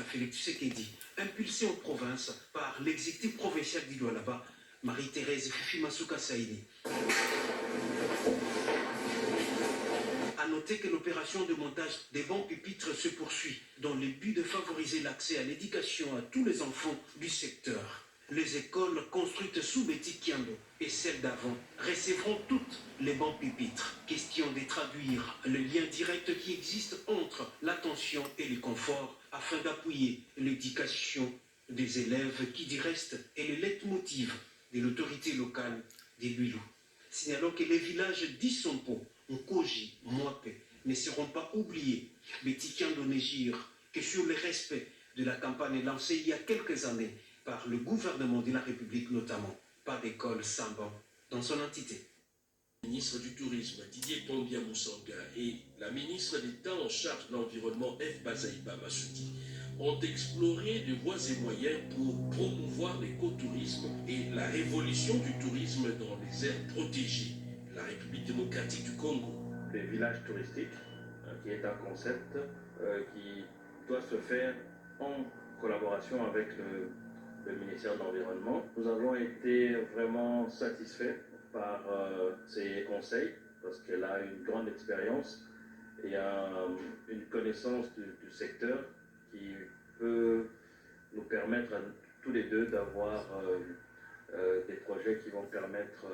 Félix Tshisekedi, impulsé en province par l'exécutif provincial d'Ilualaba, Marie-Thérèse Fifi Masuka Saïni. A noter que l'opération de montage des bancs pupitres se poursuit dans le but de favoriser l'accès à l'éducation à tous les enfants du secteur. Les écoles construites sous Betty Kiando et celles d'avant recevront toutes les bancs pupitres. Question de traduire le lien direct qui existe entre l'attention et le confort afin d'appuyer l'éducation des élèves qui du reste est le leitmotiv de l'autorité locale des Luilou. Signalons que les villages d'Issompo, Nkoji, Mwape ne seront pas oubliés. Betty Kiando Négir que sur le respect de la campagne lancée il y a quelques années par le gouvernement de la République notamment, pas d'école sans banc dans son entité. Le ministre du Tourisme, Didier Pombia Moussanga, et la ministre d'État en charge de l'environnement, F. Bazaïba Massoudi, ont exploré des voies et moyens pour promouvoir l'écotourisme et la révolution du tourisme dans les aires protégées de la République démocratique du Congo. Les villages touristiques, qui est un concept qui doit se faire en collaboration avec le ministère de l'Environnement. Nous avons été vraiment satisfaits par ses conseils parce qu'elle a une grande expérience et une connaissance du secteur qui peut nous permettre à tous les deux d'avoir des projets qui vont permettre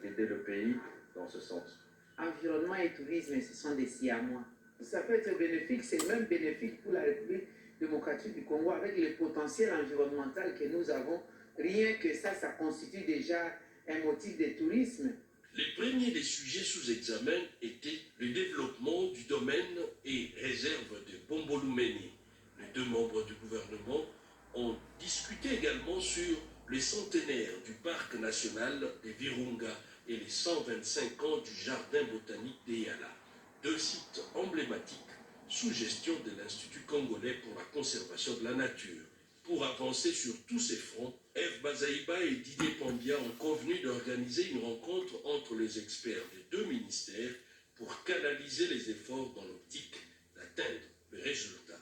d'aider le pays dans ce sens. Environnement et tourisme, ce sont des siamois. Ça peut être bénéfique, c'est même bénéfique pour la République démocratique du Congo avec le potentiel environnemental que nous avons. Rien que ça constitue déjà un motif de tourisme. Les premiers des sujets sous examen étaient le développement du domaine et réserve de Bombolumeni. Les deux membres du gouvernement ont discuté également sur le centenaire du parc national des Virunga et les 125 ans du jardin botanique d'Eyala, deux sites emblématiques sous gestion de l'Institut congolais pour la conservation de la nature. Pour avancer sur tous ces fronts, F. Bazaïba et Didier Pombia ont convenu d'organiser une rencontre entre les experts des deux ministères pour canaliser les efforts dans l'optique d'atteindre le résultat.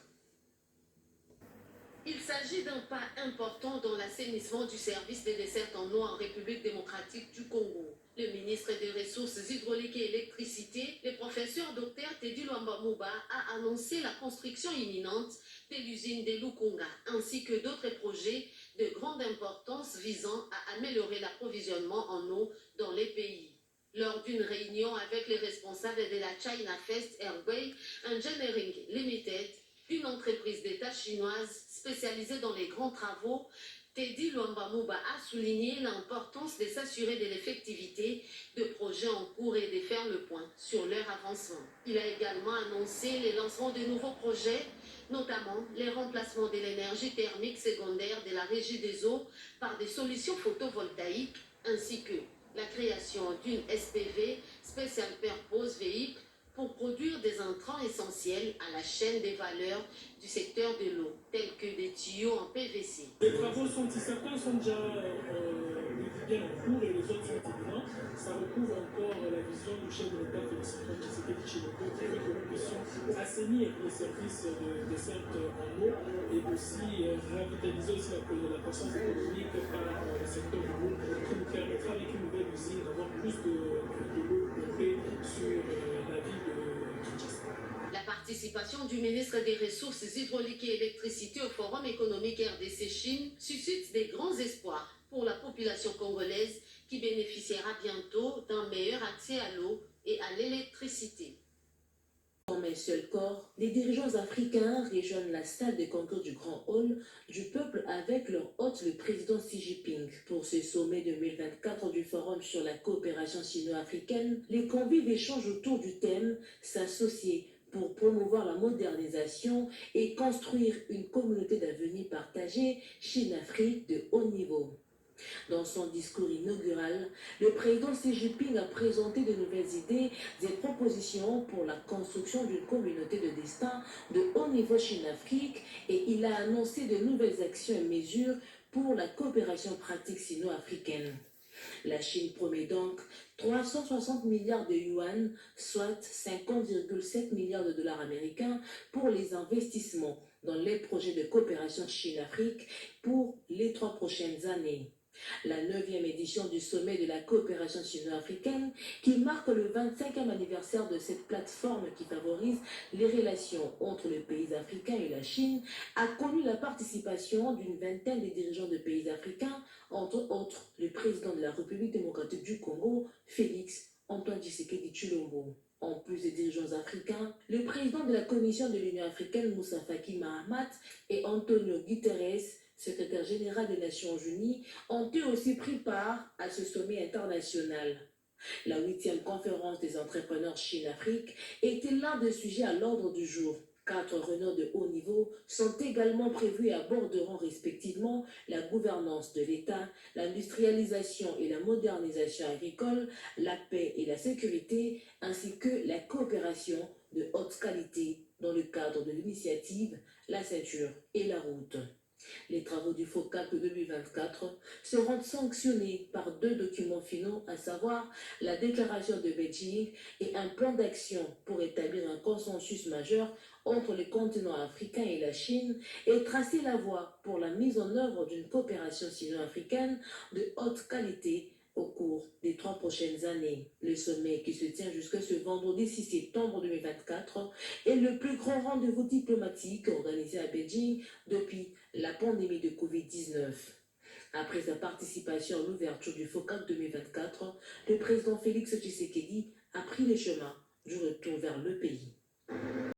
Il s'agit d'un pas important dans l'assainissement du service des dessertes en eau en République démocratique du Congo. Le ministre des Ressources hydrauliques et électricité, le professeur Dr Teddy Luamba Mouba, a annoncé la construction imminente de l'usine de Lukunga, ainsi que d'autres projets de grande importance visant à améliorer l'approvisionnement en eau dans les pays. Lors d'une réunion avec les responsables de la China First Airway Engineering Limited, une entreprise d'État chinoise spécialisée dans les grands travaux, Teddy Luamba Mouba a souligné l'importance de s'assurer de l'effectivité de projets en cours et de faire le point sur leur avancement. Il a également annoncé le lancement de nouveaux projets, notamment les remplacements de l'énergie thermique secondaire de la régie des eaux par des solutions photovoltaïques, ainsi que la création d'une SPV, Special Purpose Vehicle, pour produire des intrants essentiels à la chaîne des valeurs du secteur de l'eau, tels que des tuyaux en PVC. Les travaux certains sont déjà bien en cours et les autres sont évidents. Ça recouvre encore la vision du chef de l'État, Félix Antoine Tshisekedi Tshilombo, qui veut que nous puissions assainir les services de desserte en eau et aussi revitaliser aussi la croissance économique par le secteur de l'eau, qui nous permettra avec une nouvelle usine d'avoir plus de l'eau pompée sur la ville de Kinshasa. La participation du ministre des Ressources hydrauliques et électricité au Forum économique RDC-Chine suscite des grands espoirs pour la population congolaise qui bénéficiera bientôt d'un meilleur accès à l'eau et à l'électricité. Comme un seul corps, les dirigeants africains rejoignent la salle de concours du Grand Hall du peuple avec leur hôte, le président Xi Jinping. Pour ce sommet 2024 du Forum sur la coopération sino-africaine, les convives échangent autour du thème « S'associer pour promouvoir la modernisation et construire une communauté d'avenir partagée Chine-Afrique de haut niveau ». Dans son discours inaugural, le président Xi Jinping a présenté de nouvelles idées et propositions pour la construction d'une communauté de destin de haut niveau Chine-Afrique et il a annoncé de nouvelles actions et mesures pour la coopération pratique sino-africaine. La Chine promet donc 360 milliards de yuan, soit 50,7 milliards de dollars américains pour les investissements dans les projets de coopération Chine-Afrique pour les 3 prochaines années. La 9e édition du sommet de la coopération sino-africaine, qui marque le 25e anniversaire de cette plateforme qui favorise les relations entre les pays africains et la Chine, a connu la participation d'une vingtaine de dirigeants de pays africains, entre autres le président de la République démocratique du Congo, Félix Antoine Tshisekedi Tshilombo. En plus des dirigeants africains, le président de la Commission de l'Union africaine, Moussa Faki Mahamat, et Antonio Guterres, secrétaire général des Nations Unies, ont eux aussi pris part à ce sommet international. La 8e conférence des entrepreneurs Chine-Afrique était l'un des sujets à l'ordre du jour. 4 réunions de haut niveau sont également prévues et aborderont respectivement la gouvernance de l'État, l'industrialisation et la modernisation agricole, la paix et la sécurité, ainsi que la coopération de haute qualité dans le cadre de l'initiative La ceinture et la route. Les travaux du FOCAC de 2024 seront sanctionnés par 2 documents finaux, à savoir la déclaration de Beijing et un plan d'action pour établir un consensus majeur entre les continents africains et la Chine et tracer la voie pour la mise en œuvre d'une coopération sino-africaine de haute qualité au cours des 3 prochaines années. Le sommet qui se tient jusqu'à ce vendredi 6 septembre 2024 est le plus grand rendez-vous diplomatique organisé à Beijing depuis la pandémie de Covid-19. Après sa participation à l'ouverture du FOCAC 2024, le président Félix Tshisekedi a pris le chemin du retour vers le pays.